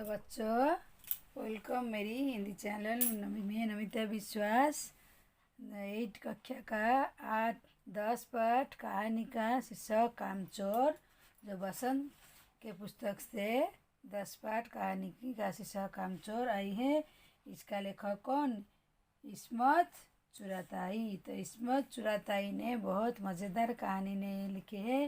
बच्चों, वेलकम मेरी हिंदी चैनल में नमिता विश्वास। 8 कक्षा का 8-10 पाठ कहानी का शीर्षक कामचोर, जो बसंत के पुस्तक से 10 पाठ कहानी की का शीर्षक कामचोर आई है। इसका लेखक कौन? इस्मत चुराताई। तो इस्मत चुराताई ने बहुत मज़ेदार कहानी ने लिखी है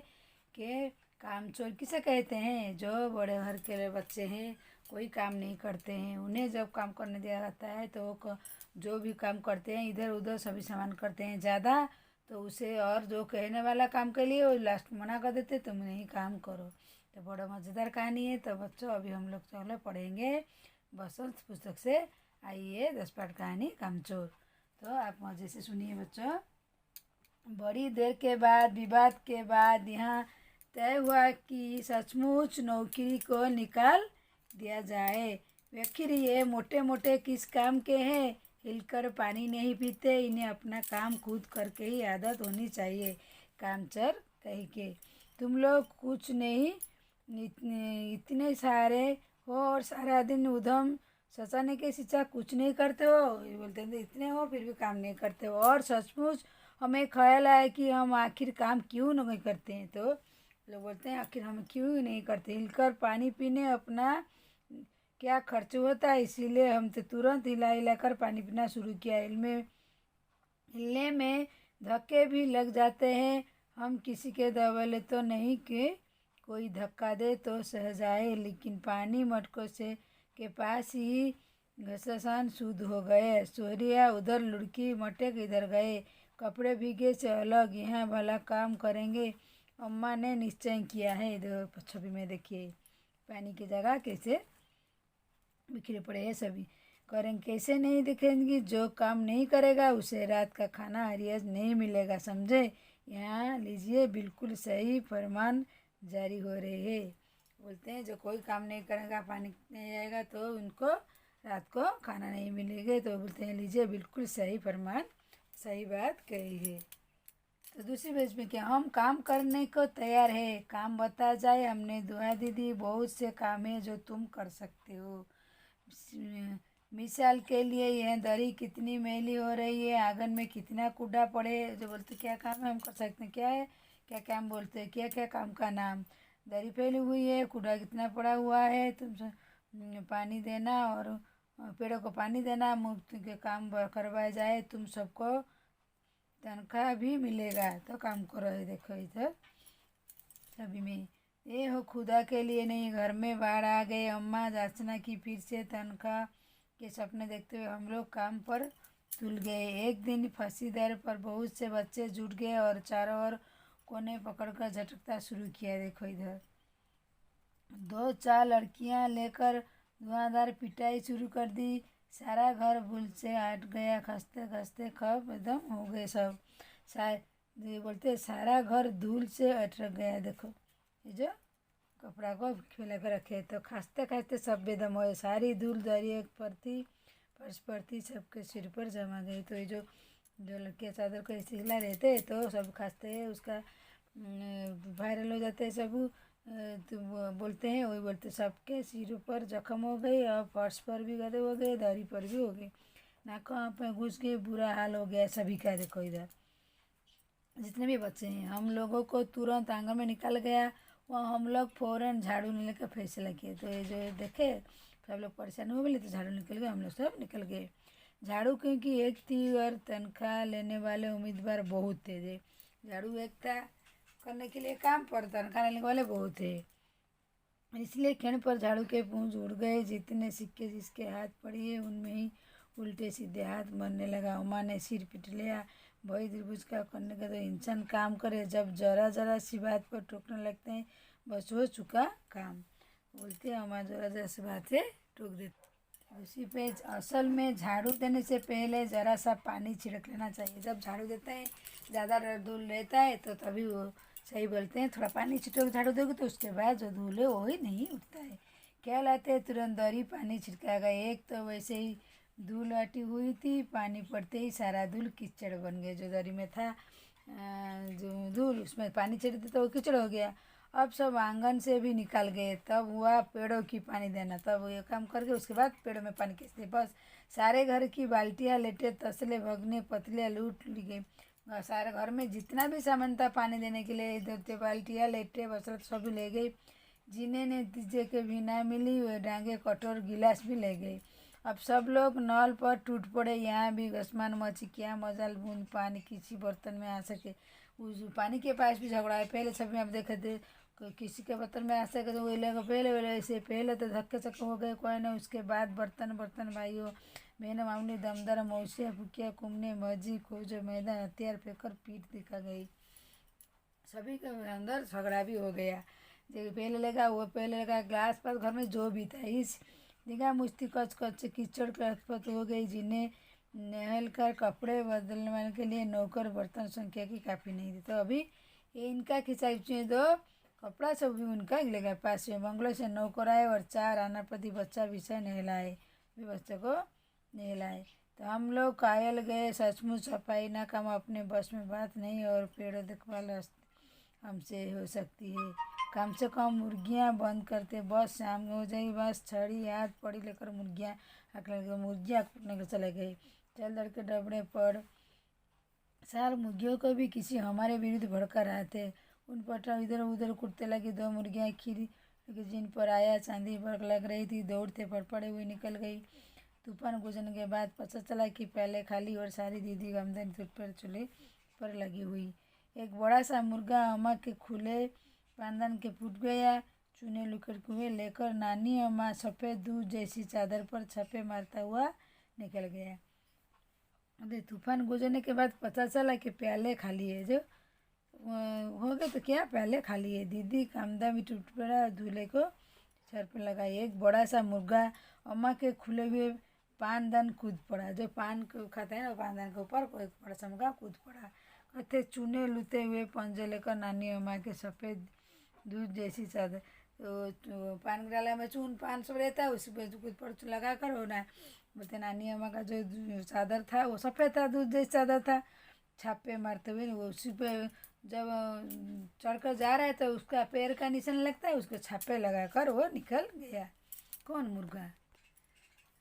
कि कामचोर किसे कहते हैं? जो बड़े घर के बच्चे हैं, कोई काम नहीं करते हैं, उन्हें जब काम करने दिया जाता है तो जो भी काम करते हैं इधर उधर सभी सामान करते हैं ज़्यादा, तो उसे और जो कहने वाला काम के लिए वो लास्ट मना कर देते, तुम नहीं काम करो। तो बड़ा मज़ेदार कहानी है। तो बच्चों, अभी हम लोग चलो पढ़ेंगे बसंत पुस्तक से। आइए 10 पाठ कहानी कामचोर। तो आप मज़े से सुनिए बच्चों। बड़ी देर के बाद, विवाद के बाद यहाँ तय हुआ कि सचमुच नौकरी को निकाल दिया जाए। आखिर ये मोटे मोटे किस काम के हैं? हिलकर पानी नहीं पीते, इन्हें अपना काम खुद करके ही आदत होनी चाहिए। कामचोर कही के, तुम लोग कुछ नहीं, इतने सारे हो और सारा दिन उधम सचाने के सिवा कुछ नहीं करते हो। ये बोलते हैं इतने हो फिर भी काम नहीं करते हो, और सचमुच हमें ख्याल आया कि हम आखिर काम क्यों नहीं करते हैं। तो लोग बोलते हैं आखिर हम क्यों नहीं करते। हिलकर पानी पीने अपना क्या खर्च होता है, इसीलिए हम तो तुरंत हिला हिलाकर पानी पीना शुरू किया। हिलने में धक्के भी लग जाते हैं। हम किसी के दबले तो नहीं कि कोई धक्का दे तो सह जाए, लेकिन पानी मटकों से के पास ही घससान शुद्ध हो गए। सोहरिया उधर लुढ़की, मटक इधर गए, कपड़े भीगे से अलग, यहाँ भला काम करेंगे। अम्मा ने निश्चय किया है। इधर छवि में देखिए पानी की जगह कैसे बिखरे पड़े हैं सभी। करेंगे कैसे नहीं दिखेंगी? जो काम नहीं करेगा उसे रात का खाना हरियज नहीं मिलेगा, समझे? यहाँ लीजिए, बिल्कुल सही फरमान जारी हो रहे हैं। बोलते हैं जो कोई काम नहीं करेगा, पानी नहीं आएगा, तो उनको रात को खाना नहीं मिलेगा। तो बोलते हैं लीजिए, बिल्कुल सही फरमान, सही बात कही है। तो दूसरी पेज में क्या, हम काम करने को तैयार है। काम बता जाए। हमने दुआ दीदी, बहुत से काम है जो तुम कर सकते हो। मिसाल के लिए यह दरी कितनी मैली हो रही है, आंगन में कितना कूड़ा पड़े। जो बोलते क्या काम है हम कर सकते हैं, क्या है, क्या काम बोलते हैं, क्या क्या काम का नाम। दरी फैली हुई है, कूड़ा कितना पड़ा हुआ है, तुम पानी देना और पेड़ों को पानी देना, मुफ्त के काम करवाया जाए, तुम सबको तनख्वाह भी मिलेगा, तो काम करो। देखो इधर सभी में ये हो खुदा के लिए नहीं। घर में बाढ़ आ गए, अम्मा जांचना की फिर से तनख्वाह के सपने देखते हुए हम लोग काम पर तुल गए। एक दिन फंसी दर पर बहुत से बच्चे जुट गए और चारों ओर कोने पकड़कर झटकता शुरू किया। देखो इधर 2-4 लड़कियां लेकर धुआंधार पिटाई शुरू कर दी। सारा घर भूल से हट गया, खसते खसते खप एकदम हो गए सब। ये बोलते सारा घर धूल से अटक गया। देखो ये जो कपड़ा को फैला कर रखे, तो खांसते खांसते सब बेदम हो, सारी धूल दरी एक परती फर्श परती सबके सिर पर जमा गई। तो ये जो लड़के चादर को ऐसे हिला रहते तो सब खांसते उसका वायरल हो जाते हैं सब। तो बोलते हैं, वही बोलते सबके सिरों पर जख्म हो गई और फर्श पर भी गदे हो गए, दरी पर भी हो गए, नाकों पे घुस गए, बुरा हाल हो गया सभी का। देखो इधर जितने भी बच्चे हैं, हम लोगों को तुरंत आंगन में निकल गया। वहाँ हम लोग फ़ौरन झाड़ू लेने का फैसला किए। तो ये जो देखे सब लोग परेशान हो गए, तो झाड़ू निकल गए, हम लोग सब निकल गए। झाड़ू क्योंकि एक थी और तनख्वाह लेने वाले उम्मीदवार बहुत थे। झाड़ू एक था करने के लिए काम, पर तनख्वाह लेने वाले बहुत थे, इसलिए क्षण पर झाड़ू के पूंछ उड़ गए। जितने सिक्के जिसके हाथ पड़े उनमें ही उल्टे सीधे हाथ बनने लगा। उमा ने सिर पीट लिया। भाई त्रिभुज का करने का तो इंसान काम करे, जब जरा जरा सी बात पर टोकने लगते हैं बस हो चुका काम। बोलते हैं उमा जरा जरा सी बात से टोक देते। उसी पे असल में झाड़ू देने से पहले ज़रा सा पानी छिड़क लेना चाहिए। जब झाड़ू देते हैं ज़्यादा धूल रहता है तो तभी वो सही बोलते हैं, थोड़ा पानी छिटक झाड़ू दोगे तो उसके बाद जो धूल है वो ही नहीं उठता है। क्या लाते हैं, तुरंत दरी पानी छिड़का गया। एक तो वैसे ही धूल हटी हुई थी, पानी पड़ते ही सारा धूल कीचड़ बन गया। जो दरी में था जो धूल, उसमें पानी छिड़कते तो वो कीचड़ हो गया। अब सब आंगन से भी निकल गए। तब हुआ पेड़ों की पानी देना। तब ये काम करके उसके बाद पेड़ों में पानी खींचते। बस सारे घर की बाल्टियाँ लेटे, तसले, भगने, पतलियाँ लूट ली गई। सारे घर में जितना भी सामान था पानी देने के लिए, इधर उधर बाल्टियाँ, लेटे, बसरत सभी ले गई। जिन्हें ने दीजे के भी ना मिली, वे डांगे, कटोर, गिलास भी ले गई। अब सब लोग नल पर टूट पड़े। यहाँ भी घसमान मची, क्या मजाल बूंद पानी किसी बर्तन में आ सके। उस पानी के पास भी झगड़ा है। पहले सब में आप देखे थे किसी के बर्तन में आ सके तो वही लोग पहले ऐसे पहले तो धक्के चक्के हो गए कोई ना। उसके बाद बर्तन बर्तन भाइयों बहनों, मामूली दमदार मौसिया, फुकिया, कुमने, मजी, खोजो, मैदान, हथियार फेंकर पीठ दिखा गई। सभी के अंदर झगड़ा भी हो गया। जो पहले लगा वो पहले लगा ग्लास पर घर में जो भी था इस निगाह मुश्ती कच कच कीचड़ लथपथ हो गई। जिन्हें नहल कर कपड़े बदलने के लिए नौकर बर्तन संख्या की काफ़ी नहीं थी। तो अभी ये इनका खिंचाई दो कपड़ा सब भी उनका लेगा। पास में बंगलों से नौकर आए और 4 आना प्रति बच्चा विषय नहलाए, भी बच्चे को नहलाए। तो हम लोग कायल गए। सचमुच सफाई ना काम अपने बस में बात नहीं, और पेड़ देखभाल हमसे हो सकती है। कम से कम मुर्गियाँ बंद करते। बस शाम हो जाई, बस छड़ी हाथ पड़ी लेकर मुर्गियाँ मुर्गियाँ कूटने को चले गए। चल लड़के डबड़े पर सार मुर्गियों को भी किसी हमारे विरुद्ध भड़का रहे थे। उन पर इधर उधर कूदते लगी। 2 मुर्गियाँ खीरी जिन पर आया चांदी भड़क लग रही थी, दौड़ते पड़े हुए निकल गई। तूफान गुजरने के बाद पता चला कि पहले खाली और सारी दीदी आमदनी टूट पर चूल्हे पर लगी हुई। एक बड़ा सा मुर्गा अम्मा के खुले पानदान के फूट गया। चूने लुकड़ कुएं लेकर नानी अम्मा सफ़ेद दूध जैसी चादर पर छप्पे मारता हुआ निकल गया। अरे तूफान गुजरने के बाद पता चला कि प्याले खाली है। जो हो गए तो क्या प्याले खाली है। दीदी कामदा भी टूट पड़ा, दूल्हे को सर पर लगाई। एक बड़ा सा मुर्गा अम्मा के खुले हुए पानदान कूद पड़ा। जो पान को खाता है ना, पानदान के ऊपर कोई बड़ा सा मुर्गा कूद पड़ा। कहते चूने लुते हुए पंजे लेकर नानी अम्मा के सफ़ेद दूध जैसी चादर, तो पान डाला में चून पान सब रहता है, उसी पे कूद पड़ लगा कर होना। बोलते नानी अम्मा का जो चादर था वो सफ़ेद था, दूध जैसी चादर था। छापे मारते हुए वो उसी पे जब चढ़कर जा रहा है तो उसका पैर का निशान लगता है, उसको छापे लगा कर वो निकल गया। कौन मुर्गा।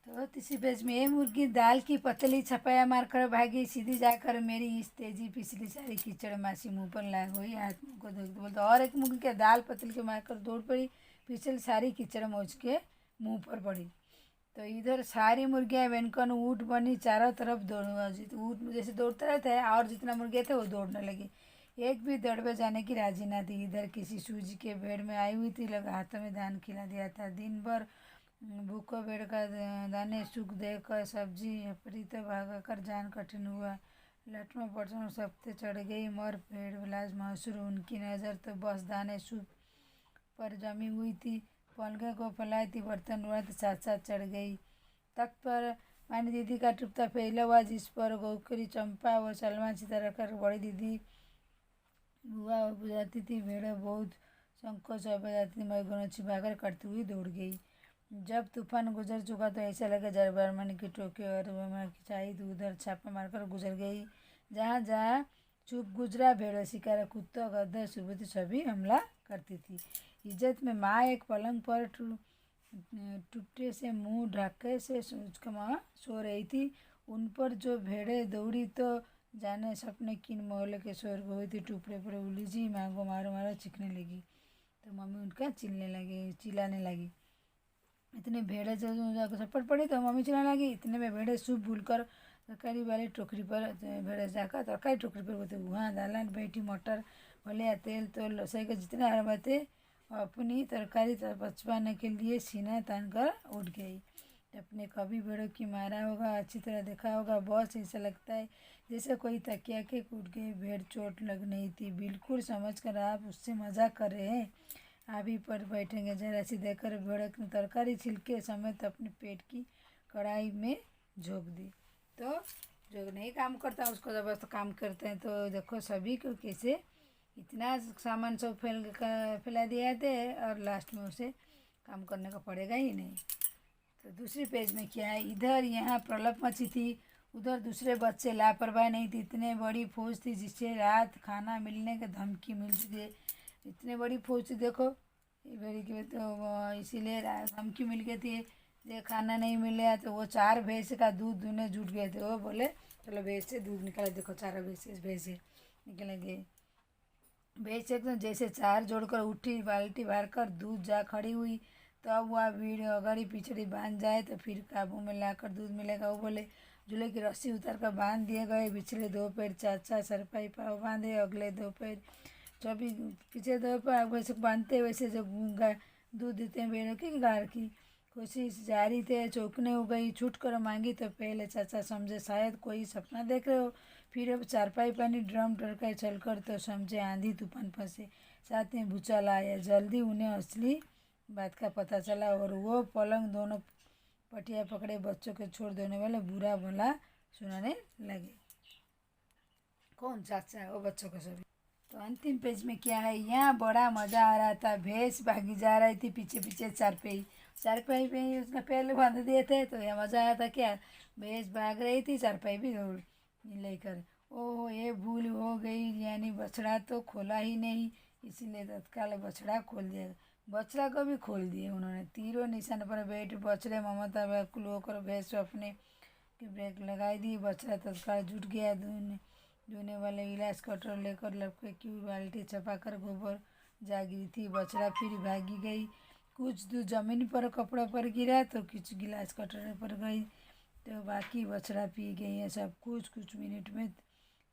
तो तीसरी पेज में ये मुर्गी दाल की पतली छपाया मारकर भागी। सीधी जाकर मेरी इस तेजी पिछली सारी कीचड़ मासी मुंह पर ला हुई। हाथ मुँह को धोते बोलते और एक मुर्गी के दाल पतली के मारकर दौड़ पड़ी। पिछली सारी कीचड़ मौज के मुंह पर पड़ी। तो इधर सारी मुर्गियाँ वेनकन ऊँट बनी चारों तरफ दौड़। ऊँट जैसे दौड़ते रहते हैं और जितना मुर्गियाँ थे वो दौड़ने लगी। एक भी दौड़ पे जाने की राजी ना थी। इधर किसी सूजी के भेड़ में आई हुई थी, लगा हाथों में धान खिला दिया था। दिन भर भूखो भेड़ का दाने सूख देकर सब्जी विपरीत भागा कर जान कठिन हुआ। लटमा पटमा सबते चढ़ गई। मर भेड़ बिलाज मसूर, उनकी नज़र तो बस दाने सूप पर जमी हुई थी। पलके को फैलाई थी, बर्तन उड़ाते साथ साथ चढ़ गई। तख्त पर मानी दीदी का टुकड़ा फैला हुआ, जिस पर गोकरी, चंपा व सलमान सीता रखकर बड़ी दीदी बुआ बुझाती थी। भेड़ बहुत संकोच और बजाती थी, मगर छिपाकर करती हुई दौड़ गई। जब तूफान गुजर चुका तो ऐसा लगा जरबरमन की टोके और खिंचाई तो उधर छापा मारकर गुजर गई। जहाँ जहाँ चुप गुजरा भेड़ शिकार कुत्ता गद्दर सुबुती सभी हमला करती थी। इज्जत में माँ एक पलंग पर टुट्टे से मुंह ढके से सो रही थी। उन पर जो भेड़ें दौड़ी तो जाने सपने किन मोहल्ले के शोर हुई थी। टुकड़े पर उलझी माँ को मारो मारो चीखने लगी। तो मम्मी उनका चिल्लाने लगी। इतने भेड़े से जाकर झपट पड़ी तो मम्मी चिल्लाने लगी। इतने में भेड़े सूप भूलकर तरकारी वाली टोकरी पर भेड़े जाकर तरकारी टोकरी पर बोलते वहाँ दालान बैठी मटर भले तेल तो लसाई के जितने हरबा थे अपनी तरकारी पचवाने के लिए सीना तान कर उठ गई। अपने कभी भेड़ों की मारा होगा, अच्छी तरह देखा होगा। बस ऐसा लगता है जैसे कोई तकिया के कूट गई। भेड़ चोट लग नहीं थी, बिल्कुल समझ कर आप उससे मजाक कर रहे हैं। आप ही पर बैठेंगे। जरा सी देकर भेड़ ने तरकारी छिलके समेत अपने पेट की कढ़ाई में झोंक दी। तो जो नहीं काम करता उसको ज़बरदस्त काम करते हैं। तो देखो सभी को कैसे इतना सामान सब फैला दिया थे और लास्ट में उसे काम करने का पड़ेगा ही नहीं। तो दूसरी पेज में क्या है, इधर यहाँ प्रलप मची थी, उधर दूसरे बच्चे लापरवाह नहीं थे। इतने बड़ी फौज थी जिससे रात खाना मिलने की धमकी मिल चुकी है। इतने बड़ी फौज देखो, ये बड़ी के तो इसीलिए धमकी मिल गई थी, ये खाना नहीं मिला तो वो 4 भैंस का दूध दूने जुट गए थे। वो बोले चलो भैंस से दूध निकाले, देखो 4 भैंस निकलेंगे। भैंस एकदम जैसे 4 जोड़कर उठी, बाल्टी भर कर दूध जा खड़ी हुई, तो अब वह भीड़ अगड़ी पिछड़ी बांध जाए तो फिर काबू में लाकर दूध मिलेगा। वो बोले झूले की रस्सी उतार कर बांध दिए गए, पिछले 2 पैर चाचा सरपाई पाव बांधे, अगले 2 पैर चौबी, पीछे 2 पैर वैसे बांधते वैसे जो दूध देते हैं भेड़ों की गार की। कोशिश जारी थे, चौंकने हो गई, छूट कर मांगी तो पहले चाचा समझे शायद कोई सपना देख रहे हो। फिर अब चारपाई पानी ड्रम टरकाई चलकर तो समझे आंधी तूफान फंसे, साथ में भूचाल आया। जल्दी उन्हें असली बात का पता चला और वो पलंग दोनों पटिया पकड़े बच्चों के छोड़ देने वाले बुरा भला सुनाने लगे। कौन चाचा? वो बच्चों को सभी। तो अंतिम पेज में क्या है, यहाँ बड़ा मज़ा आ रहा था। भैंस भागी जा रही थी पीछे पीछे चारपाई पे ही उसका पहले बांध दिए थे, तो यह मज़ा आया था। क्या भैंस भाग रही थी, चारपाई भी लेकर। ओह ये भूल हो गई, यानी बछड़ा तो खोला ही नहीं, इसीलिए तत्काल बछड़ा खोल दिया। बछड़ा को भी खोल दिए उन्होंने। तीरों निशान पर बैठ बछड़े ममता व्याकुल होकर भैंस अपने की ब्रेक लगाई दी। बछड़ा तत्काल जुट गया। धोने वाले गिलास कटोरा लेकर लपके की बाल्टी छपाकर गोबर जा गिरी थी। बछड़ा फिर भागी गई, कुछ दूर जमीन पर कपड़ा पर गिरा तो कुछ गिलास कटोरे पर गई, तो बाकी बछड़ा पी गई। है सब कुछ मिनट में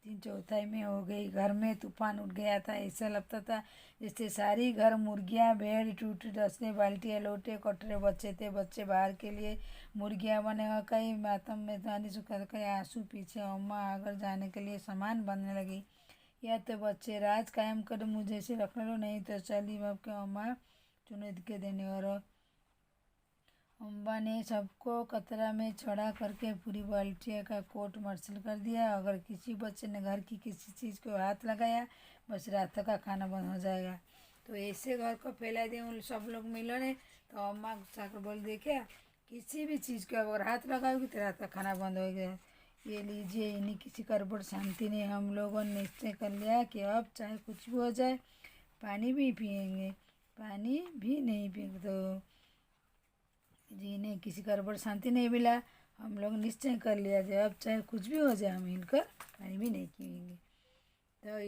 3/4 में हो गई। घर में तूफान उठ गया था। ऐसा लगता था जैसे सारी घर मुर्गियाँ भेड़ टूट डसने बाल्टियाँ लोटे कटोरे बच्चे थे। बच्चे बाहर के लिए मुर्गियाँ बने और कई मातम में पानी सुखा कई आंसू पीछे अम्मा अगर जाने के लिए सामान बनने लगी। या तो बच्चे राज कायम कर मुझे से रख लो, नहीं तो चली बाप के अम्मा चुनौती के देने। और अम्बा ने सबको कतरा में चढ़ा करके पूरी बाल्टिया का कोट मार्शल कर दिया। अगर किसी बच्चे ने घर की किसी चीज़ को हाथ लगाया, बस रात का खाना बंद हो जाएगा। तो ऐसे घर को फैला दिए उन सब लोग मिलो ने। तो अम्मा गुस्सा कर बोल दे, क्या किसी भी चीज़ को अगर हाथ लगाओगी तो रात का खाना बंद हो गया। ये लीजिए, इन्हीं किसी गड़बड़ शांति ने हम लोगों ने निश्चय कर लिया कि अब चाहे कुछ भी हो जाए पानी भी पिएंगे, पानी भी नहीं पिएंगे। तो जी ने किसी गड़बड़ शांति नहीं मिला। हम लोग निश्चय कर लिया जब अब चाहे कुछ भी हो जाए हम हिलकर पानी भी नहीं पिएंगे। तो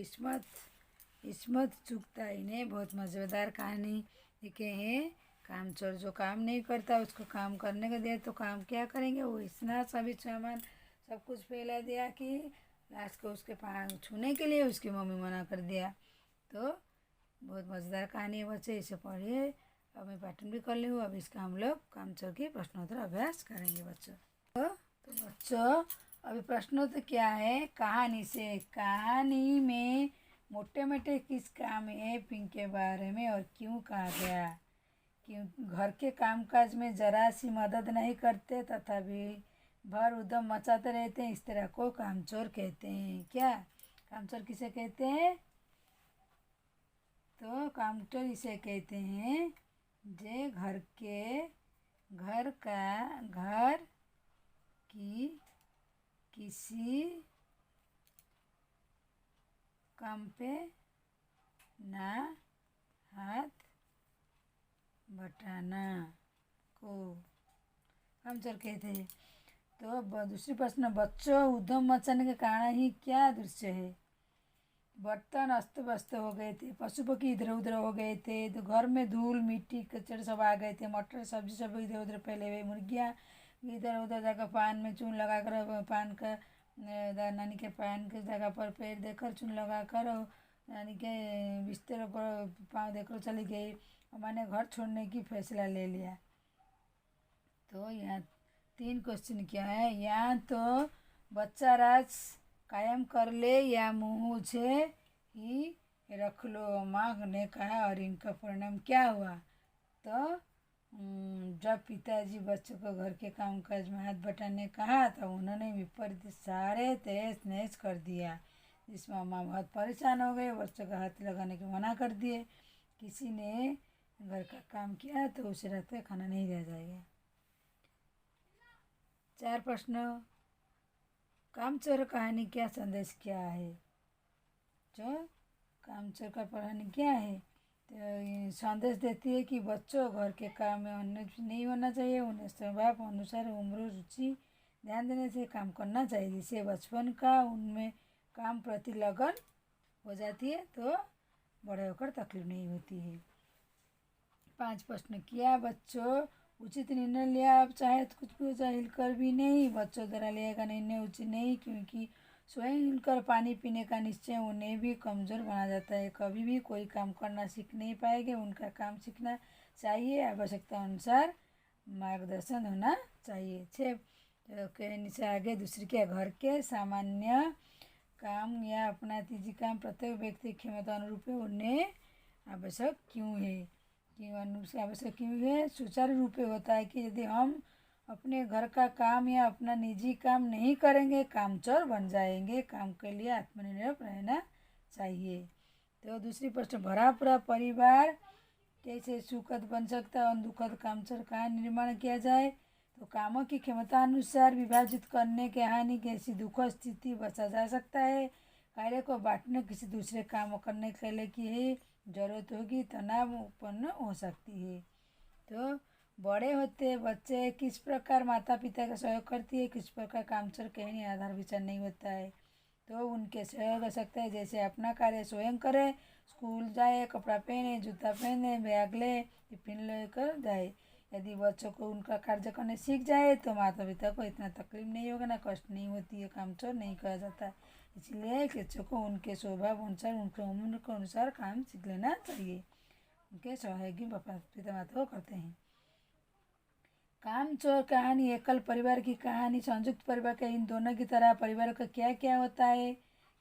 इस्मत चुगता ने बहुत मज़ेदार कहानी लिखे हैं। कामचोर जो काम नहीं करता उसको काम करने को दिया तो काम क्या करेंगे। वो इतना सभी सामान सब कुछ फैला दिया कि लास्ट को उसके पाँव छूने के लिए उसकी मम्मी मना कर दिया। तो बहुत मज़ेदार कहानी है बच्चे, इसे पढ़िए। अब मैं पाठन भी कर ली हूँ। अब इसका हम लोग कामचोर की प्रश्नोत्तर अभ्यास करेंगे बच्चों। तो बच्चों अभी प्रश्नोत्तर क्या है, कहानी से। कहानी में मोटे मोटे किस काम है पिंक के बारे में और क्यों कहा गया। क्यों घर के कामकाज में जरा सी मदद नहीं करते तथा भी भर उद्यम मचाते रहते हैं, इस तरह को कामचोर कहते हैं। क्या कामचोर किसे कहते हैं? तो कामचोर इसे कहते हैं जे घर की किसी काम पे ना हाथ बटाना को कामचोर कहते हैं। तो दूसरी प्रश्न, बच्चों उद्यम मचाने के कारण ही क्या दृश्य है। बर्तन अस्त व्यस्त हो गए थे, पशु पक्षी इधर उधर हो गए थे, तो घर में धूल मिट्टी कचड़ सब आ गए थे, मटर सब्जी सब इधर उधर फैले हुए, मुर्गियाँ इधर उधर जाकर पान में चून लगाकर पान का नानी के पान के जगह पर पैर देकर चून लगाकर नानी के बिस्तर पर पाँव देकर चली गई। मैंने घर छोड़ने की फैसला ले लिया। तो यहाँ 3 क्वेश्चन क्या है। यहाँ तो बच्चा राज कायम कर ले या मुझे ही रख लो, माँ ने कहा, और इनका परिणाम क्या हुआ। तो जब पिताजी बच्चों को घर के कामकाज में हाथ बटाने कहा तो उन्होंने विपरीत सारे तहस नहस कर दिया, जिसमें माँ बहुत परेशान हो गए। बच्चों का हाथ लगाने के मना कर दिए। किसी ने घर का काम किया तो उसे रात का खाना नहीं दिया जाएगा। 4 प्रश्न, कामचोर कहानी क्या संदेश क्या है। जो कामचोर का कहानी क्या है, तो ये संदेश देती है कि बच्चों घर के काम में अनिष्ट नहीं होना चाहिए, उन्हें स्वभाव अनुसार उम्र रुचि ध्यान देने से काम करना चाहिए, जिससे बचपन का उनमें काम प्रति लगन हो जाती है तो बड़े होकर तकलीफ नहीं होती है। 5 प्रश्न किया बच्चों उचित निर्णय लिया, आप चाहे तो कुछ भी चाहे हिलकर भी नहीं, बच्चों द्वारा लिया गया निर्णय उचित नहीं, क्योंकि स्वयं हिलकर पानी पीने का निश्चय उन्हें भी कमज़ोर बना जाता है। कभी भी कोई काम करना सीख नहीं पाएंगे, उनका काम सीखना चाहिए, आवश्यकता अनुसार मार्गदर्शन होना चाहिए। 6 के नीचे आगे दूसरे के घर के सामान्य काम या अपना तीजी काम प्रत्येक व्यक्ति क्षमता अनुरूप है, उन्हें आवश्यक क्यों है, क्यों आवश्यक क्यों है। सुचारू रूप से होता है कि यदि हम अपने घर का काम या अपना निजी काम नहीं करेंगे कामचोर बन जाएंगे, काम के लिए आत्मनिर्भर रहना चाहिए। तो दूसरी प्रश्न, भरा पूरा परिवार कैसे सुखद बन सकता है और दुखद कामचोर का निर्माण किया जाए। तो कामों की क्षमता अनुसार विभाजित करने के हानि की ऐसी दुखद स्थिति बचा जा सकता है। कार्य को बांटने किसी दूसरे काम करने के लिए की ही जरूरत होगी, तनाव उत्पन्न हो सकती है। तो बड़े होते बच्चे किस प्रकार माता पिता का सहयोग करती है, किस प्रकार कामचोर कहीं आधार विचार नहीं होता है, तो उनके सहयोग हो सकता है, जैसे अपना कार्य स्वयं करे, स्कूल जाए, कपड़ा पहने, जूता पहने, बैग ले, टिफिन लेकर जाए। यदि बच्चों को उनका कार्य करने सीख जाए तो माता पिता को इतना तकलीफ नहीं होगा, ना कष्ट नहीं होती है, कामचोर नहीं कहा जाता। इसलिए बच्चों को उनके स्वभाव अनुसार उनके उम्र के अनुसार काम सीख लेना चाहिए, उनके सहयोगी पिता माता को करते हैं। कामचोर कहानी, एकल परिवार की कहानी, संयुक्त परिवार का, इन दोनों की तरह परिवार का क्या क्या होता है।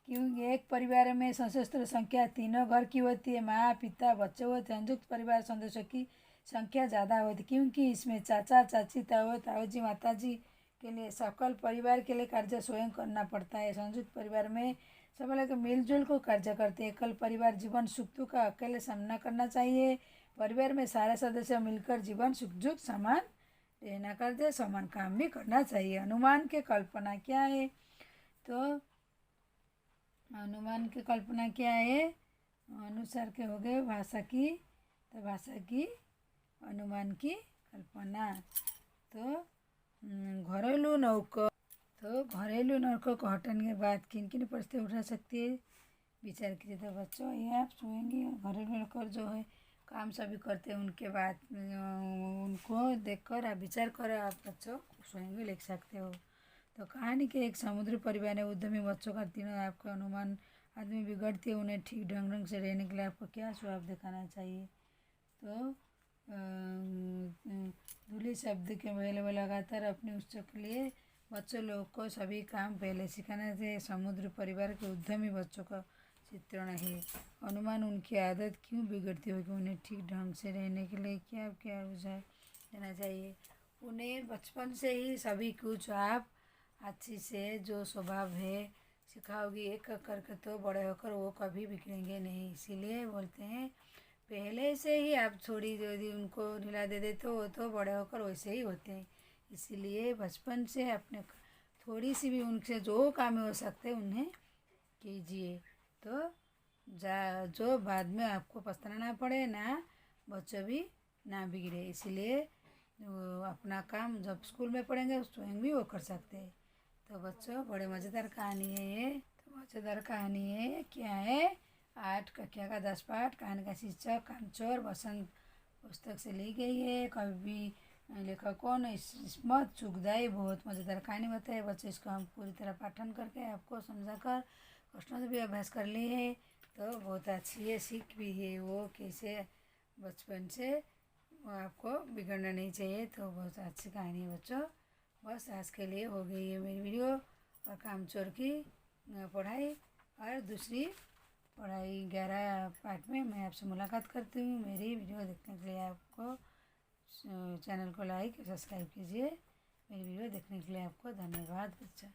क्योंकि एक परिवार में सदस्यों संख्या तीनों घर की होती है, माँ पिता बच्चे होते हैं। संयुक्त परिवार सदस्यों की संख्या ज़्यादा होती है, क्योंकि इसमें चाचा चाची ताऊ ताऊजी माताजी के लिए सकल परिवार के लिए कार्य स्वयं करना पड़ता है। संयुक्त परिवार में सब लोग मिलजुल को कार्य करते हैं। एकल परिवार जीवन सुख दुख का अकेले सामना करना चाहिए। परिवार में सारे सदस्य मिलकर जीवन सुख दुख समान रहना करते, समान काम भी करना चाहिए। अनुमान की कल्पना क्या है, तो अनुमान की कल्पना क्या है, अनुसार के हो गए भाषा की, तो भाषा की अनुमान की कल्पना। तो घरेलू नौकर, तो घरेलू नौकर को हटाने के बाद किन किन परिस्थिति उठा सकती है, विचार कीजिए। तो बच्चों ये आप सुनेंगे, घरेलू नौकर जो है काम सभी करते हैं, उनके बाद उनको देखकर आप विचार कर आप बच्चों स्वयं भी लिख सकते हो। तो कहानी के एक समुद्री परिवार है, उद्यमी बच्चों का तीनों आपका अनुमान, आदमी बिगड़ती है, उन्हें ठीक ढंग से रहने के लिए आपको क्या स्वभाव दिखाना चाहिए। तो धूली शब्द के पहले वो लगातार अपने उत्सव के लिए बच्चों लोग को सभी काम पहले सिखाने से समुद्र परिवार के उद्यमी बच्चों का चित्रण है। अनुमान, उनकी आदत क्यों बिगड़ती होगी, उन्हें ठीक ढंग से रहने के लिए क्या क्या देना चाहिए। उन्हें बचपन से ही सभी कुछ आप अच्छी से जो स्वभाव है सिखाओगी, एक करके तो बड़े होकर वो कभी बिगड़ेंगे नहीं। इसीलिए बोलते हैं पहले से ही आप थोड़ी यदि उनको ढीला दे देते हो तो बड़े होकर वैसे ही होते हैं। इसीलिए बचपन से अपने थोड़ी सी भी उनसे जो काम हो सकते उन्हें कीजिए, तो जो बाद में आपको पछताना ना पड़े, ना बच्चे भी ना बिगड़े। इसीलिए अपना काम जब स्कूल में पढ़ेंगे स्वयं भी वो कर सकते हैं। तो बच्चों बड़े मज़ेदार कहानी है ये, तो मज़ेदार कहानी है क्या है, 8 कक्षा का 10 पाठ, कहानी का शीर्षक कामचोर, वसंत पुस्तक से ली गई है। कवि लेखक कौन, इस्मत चुगताई। बहुत मज़ेदार कहानी बताए बच्चे, इसको हम पूरी तरह पाठन करके आपको समझाकर प्रश्नों से भी अभ्यास कर लिए है, तो बहुत अच्छी है, सीख भी है वो कैसे बचपन से आपको बिगड़ना नहीं चाहिए। तो बहुत अच्छी कहानी है बच्चों। बस आज के लिए हो गई है मेरी वीडियो और कामचोर की पढ़ाई, और दूसरी पढ़ाई 11 पार्ट में मैं आपसे मुलाकात करती हूँ। मेरी वीडियो देखने के लिए आपको चैनल को लाइक सब्सक्राइब कीजिए। मेरी वीडियो देखने के लिए आपको धन्यवाद बच्चा।